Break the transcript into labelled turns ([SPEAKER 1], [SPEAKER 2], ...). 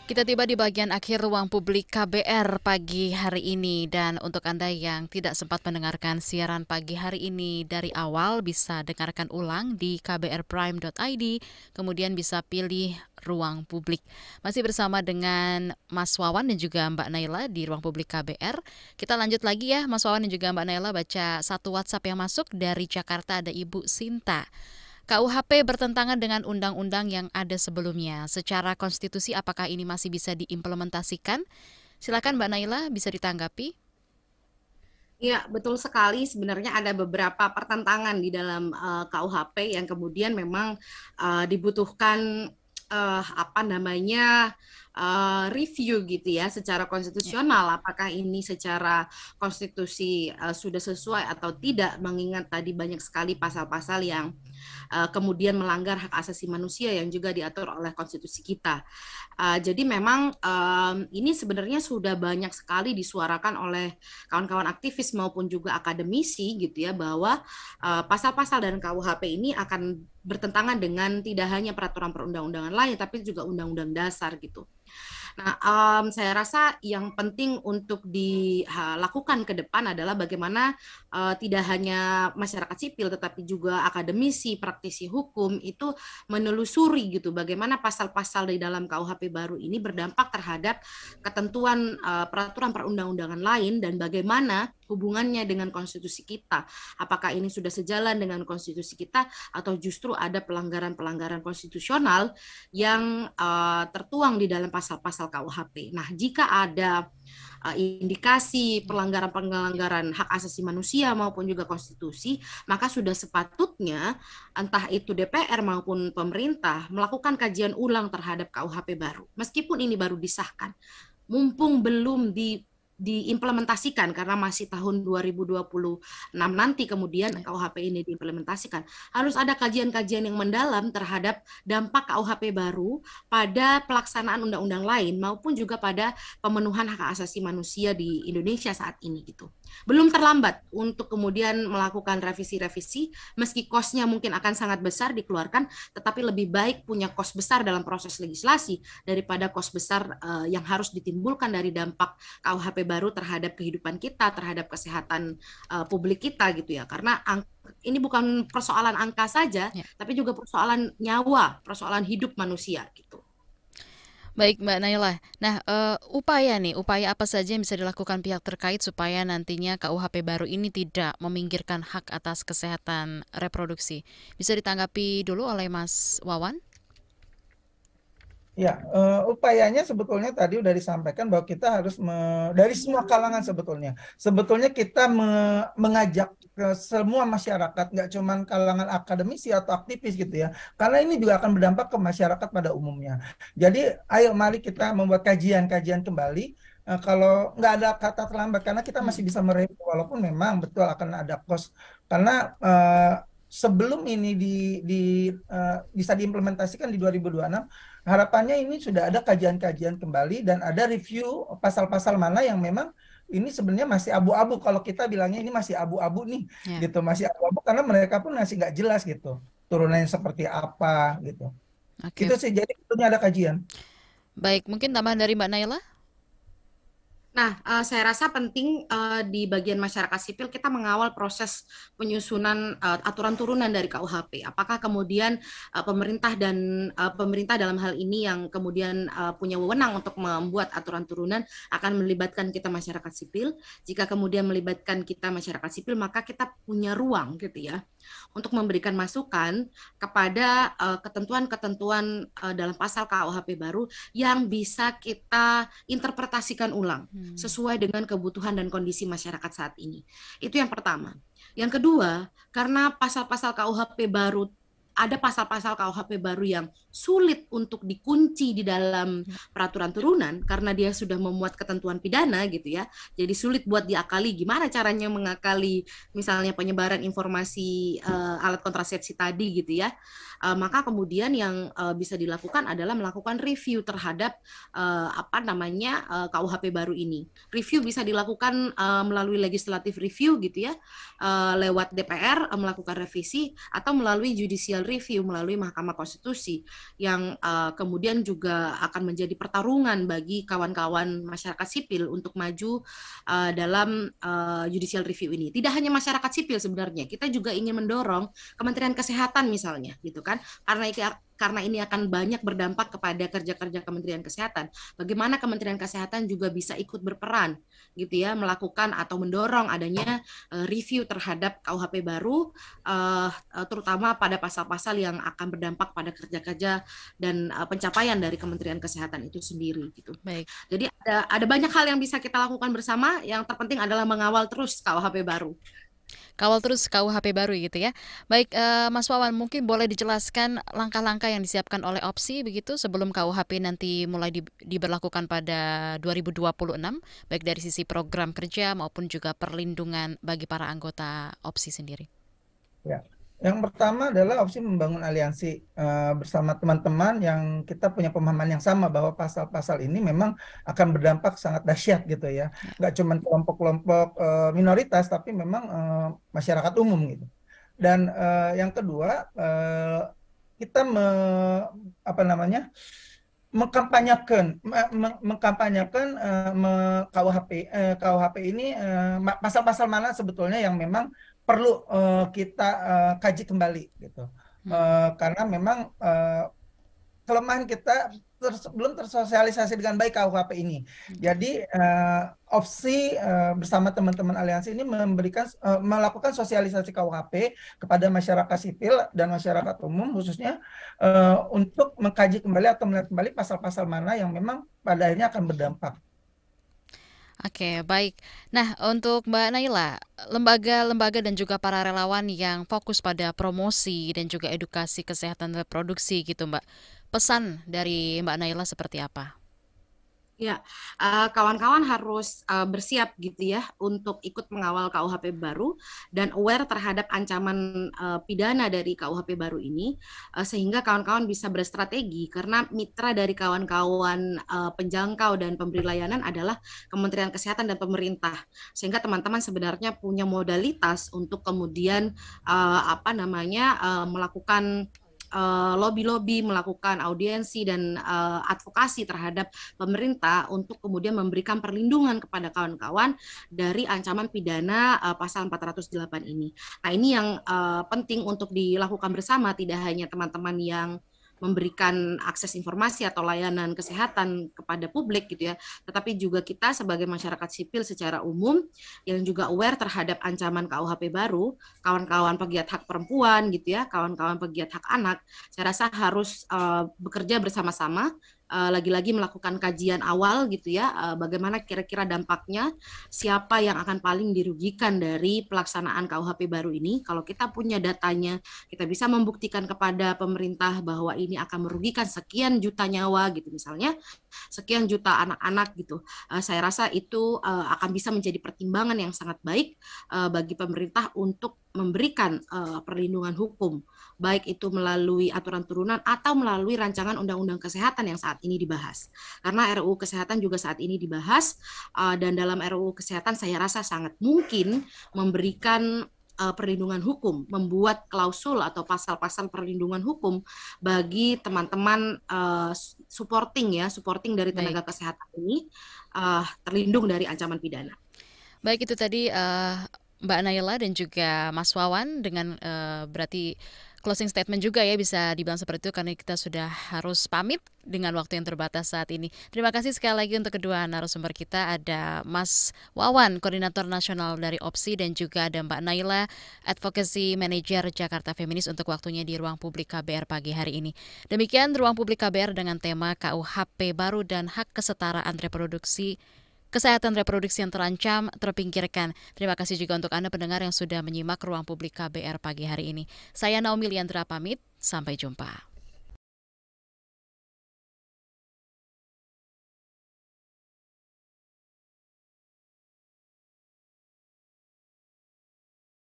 [SPEAKER 1] Kita tiba di bagian akhir ruang publik KBR pagi hari ini, dan untuk Anda yang tidak sempat mendengarkan siaran pagi hari ini dari awal bisa dengarkan ulang di kbrprime.id, kemudian bisa pilih ruang publik. Masih bersama dengan Mas Wawan dan juga Mbak Naila di ruang publik KBR. Kita lanjut lagi ya Mas Wawan dan juga Mbak Naila, baca satu WhatsApp yang masuk dari Jakarta. Ada Ibu Sinta. KUHP bertentangan dengan undang-undang yang ada sebelumnya. Secara konstitusi, apakah ini masih bisa diimplementasikan? Silakan Mbak Naila, bisa ditanggapi.
[SPEAKER 2] Ya, betul sekali. Sebenarnya ada beberapa pertentangan di dalam KUHP yang kemudian memang dibutuhkan apa namanya review gitu ya secara
[SPEAKER 1] Ya.
[SPEAKER 2] konstitusional. Apakah ini secara konstitusi sudah sesuai atau tidak? Mengingat tadi banyak sekali pasal-pasal yang kemudian melanggar hak asasi manusia yang juga diatur oleh konstitusi kita. Jadi memang ini sebenarnya sudah banyak sekali disuarakan oleh kawan-kawan aktivis maupun juga akademisi gitu ya bahwa pasal-pasal dan KUHP ini akan bertentangan dengan tidak hanya peraturan perundang-undangan lain tapi juga undang-undang dasar gitu. Nah, saya rasa yang penting untuk dilakukan ke depan adalah bagaimana tidak hanya masyarakat sipil tetapi juga akademisi, praktisi hukum itu menelusuri gitu bagaimana pasal-pasal di dalam KUHP baru ini berdampak terhadap ketentuan peraturan perundang-undangan lain dan bagaimana hubungannya dengan konstitusi kita. Apakah ini sudah sejalan dengan konstitusi kita atau justru ada pelanggaran-pelanggaran konstitusional yang tertuang di dalam pasal-pasal KUHP. Nah, jika ada indikasi
[SPEAKER 1] Ya.
[SPEAKER 2] pelanggaran-pelanggaran hak asasi manusia maupun juga konstitusi, maka sudah sepatutnya entah itu DPR maupun pemerintah melakukan kajian ulang terhadap KUHP baru. Meskipun ini baru disahkan, mumpung belum diimplementasikan karena masih tahun 2026 nanti kemudian
[SPEAKER 1] Ya.
[SPEAKER 2] KUHP ini diimplementasikan. Harus ada kajian-kajian yang mendalam terhadap dampak KUHP baru pada pelaksanaan undang-undang lain maupun juga pada pemenuhan hak asasi manusia di Indonesia saat ini gitu. Belum terlambat untuk kemudian melakukan revisi-revisi meski kosnya mungkin akan sangat besar dikeluarkan, tetapi lebih baik punya kos besar dalam proses legislasi daripada kos besar yang harus ditimbulkan dari dampak KUHP baru terhadap kehidupan kita, terhadap kesehatan publik kita gitu ya. Karena ini bukan persoalan angka saja,
[SPEAKER 1] Ya.
[SPEAKER 2] tapi juga persoalan nyawa, persoalan hidup manusia gitu.
[SPEAKER 1] Baik Mbak Naila. Nah, upaya apa saja yang bisa dilakukan pihak terkait supaya nantinya KUHP baru ini tidak meminggirkan hak atas kesehatan reproduksi? Bisa ditanggapi dulu oleh Mas Wawan?
[SPEAKER 3] Ya, upayanya sebetulnya tadi udah disampaikan bahwa kita harus dari semua kalangan sebetulnya. Sebetulnya kita mengajak ke semua masyarakat, nggak cuma kalangan akademisi atau aktivis gitu ya. Karena ini juga akan berdampak ke masyarakat pada umumnya. Jadi, ayo mari kita membuat kajian-kajian kembali. Kalau nggak ada kata terlambat, karena kita masih
[SPEAKER 1] Hmm.
[SPEAKER 3] bisa mereview, walaupun memang betul akan ada cost. Karena sebelum ini bisa diimplementasikan di 2026, harapannya ini sudah ada kajian-kajian kembali dan ada review pasal-pasal mana yang memang ini sebenarnya masih abu-abu. Kalau kita bilangnya ini masih abu-abu nih,
[SPEAKER 1] Ya.
[SPEAKER 3] gitu, masih abu-abu karena mereka pun masih nggak jelas gitu, turunannya seperti apa gitu.
[SPEAKER 1] Oke.
[SPEAKER 3] Itu sih, jadi tentunya ada kajian.
[SPEAKER 1] Baik, mungkin tambahan dari Mbak Naila?
[SPEAKER 2] Nah, saya rasa penting di bagian masyarakat sipil kita mengawal proses penyusunan aturan turunan dari KUHP. Apakah kemudian pemerintah dalam hal ini yang kemudian punya wewenang untuk membuat aturan turunan akan melibatkan kita masyarakat sipil. Jika kemudian melibatkan kita masyarakat sipil, maka kita punya ruang gitu ya untuk memberikan masukan kepada ketentuan-ketentuan dalam pasal KUHP baru yang bisa kita interpretasikan ulang
[SPEAKER 1] Hmm.
[SPEAKER 2] sesuai dengan kebutuhan dan kondisi masyarakat saat ini. Itu yang pertama. Yang kedua, karena pasal-pasal KUHP baru ada pasal-pasal KUHP baru yang sulit untuk dikunci di dalam
[SPEAKER 1] Ya.
[SPEAKER 2] peraturan turunan karena dia sudah memuat ketentuan pidana gitu ya. Jadi sulit buat diakali. Gimana caranya mengakali misalnya penyebaran informasi alat kontrasepsi tadi gitu ya. Maka kemudian yang bisa dilakukan adalah melakukan review terhadap apa namanya KUHP baru ini. Review bisa dilakukan melalui legislative review gitu ya, lewat DPR melakukan revisi atau melalui judicial review melalui Mahkamah Konstitusi yang kemudian juga akan menjadi pertarungan bagi kawan-kawan masyarakat sipil untuk maju dalam judicial review ini. Tidak hanya masyarakat sipil sebenarnya, kita juga ingin mendorong Kementerian Kesehatan misalnya, gitu kan? Karena ini akan banyak berdampak kepada kerja-kerja Kementerian Kesehatan. Bagaimana Kementerian Kesehatan juga bisa ikut berperan, gitu ya, melakukan atau mendorong adanya review terhadap KUHP baru, terutama pada pasal-pasal yang akan berdampak pada kerja-kerja dan pencapaian dari Kementerian Kesehatan itu sendiri, gitu.
[SPEAKER 1] Baik.
[SPEAKER 2] Jadi ada banyak hal yang bisa kita lakukan bersama. Yang terpenting adalah mengawal terus KUHP baru.
[SPEAKER 1] Kawal terus KUHP baru gitu ya. Baik, Mas Wawan, mungkin boleh dijelaskan langkah-langkah yang disiapkan oleh Opsi begitu sebelum KUHP nanti mulai diberlakukan pada 2026, baik dari sisi program kerja maupun juga perlindungan bagi para anggota Opsi sendiri.
[SPEAKER 3] Ya. Yang pertama adalah opsi membangun aliansi bersama teman-teman yang kita punya pemahaman yang sama bahwa pasal-pasal ini memang akan berdampak sangat dahsyat gitu ya. Nggak cuma kelompok-kelompok minoritas, tapi memang masyarakat umum gitu. Dan yang kedua, kita mengkampanyekan KUHP ini pasal-pasal mana sebetulnya yang memang perlu kita kaji kembali gitu. Karena memang kelemahan kita belum tersosialisasi dengan baik KUHP ini. Jadi Opsi bersama teman-teman aliansi ini melakukan sosialisasi KUHP kepada masyarakat sipil dan masyarakat umum khususnya untuk mengkaji kembali atau melihat kembali pasal-pasal mana yang memang pada akhirnya akan berdampak.
[SPEAKER 1] Oke, baik. Nah, untuk Mbak Naila, lembaga-lembaga dan juga para relawan yang fokus pada promosi dan juga edukasi kesehatan reproduksi gitu, Mbak. Pesan dari Mbak Naila seperti apa?
[SPEAKER 2] Ya, kawan-kawan harus bersiap gitu ya untuk ikut mengawal KUHP baru dan aware terhadap ancaman pidana dari KUHP baru ini, sehingga kawan-kawan bisa berstrategi karena mitra dari kawan-kawan penjangkau dan pemberi layanan adalah Kementerian Kesehatan dan pemerintah, sehingga teman-teman sebenarnya punya modalitas untuk kemudian melakukan lobby-lobby, melakukan audiensi dan advokasi terhadap pemerintah untuk kemudian memberikan perlindungan kepada kawan-kawan dari ancaman pidana pasal 408 ini. Nah, ini yang penting untuk dilakukan bersama, tidak hanya teman-teman yang memberikan akses informasi atau layanan kesehatan kepada publik gitu ya, tetapi juga kita sebagai masyarakat sipil secara umum yang juga aware terhadap ancaman KUHP baru, kawan-kawan pegiat hak perempuan gitu ya, kawan-kawan pegiat hak anak, saya rasa harus bekerja bersama-sama, lagi-lagi melakukan kajian awal gitu ya, bagaimana kira-kira dampaknya, siapa yang akan paling dirugikan dari pelaksanaan KUHP baru ini. Kalau kita punya datanya, kita bisa membuktikan kepada pemerintah bahwa ini akan merugikan sekian juta nyawa gitu misalnya, sekian juta anak-anak gitu. Saya rasa itu akan bisa menjadi pertimbangan yang sangat baik bagi pemerintah untuk memberikan perlindungan hukum, baik itu melalui aturan turunan atau melalui rancangan undang-undang kesehatan yang saat ini dibahas. Karena RUU Kesehatan juga saat ini dibahas, dan dalam RUU Kesehatan saya rasa sangat mungkin memberikan perlindungan hukum, membuat klausul atau pasal-pasal perlindungan hukum bagi teman-teman supporting dari tenaga kesehatan ini terlindung dari ancaman pidana.
[SPEAKER 1] Baik, itu tadi Mbak Naila dan juga Mas Wawan dengan berarti closing statement juga ya, bisa dibilang seperti itu karena kita sudah harus pamit dengan waktu yang terbatas saat ini. Terima kasih sekali lagi untuk kedua narasumber kita, ada Mas Wawan, Koordinator Nasional dari Opsi, dan juga ada Mbak Naila, Advocacy Manager Jakarta Feminis, untuk waktunya di Ruang Publik KBR pagi hari ini. Demikian Ruang Publik KBR dengan tema KUHP baru dan hak kesetaraan kesehatan reproduksi yang terancam terpinggirkan. Terima kasih juga untuk Anda pendengar yang sudah menyimak Ruang Publik KBR pagi hari ini. Saya Naomi Liandra pamit, sampai jumpa.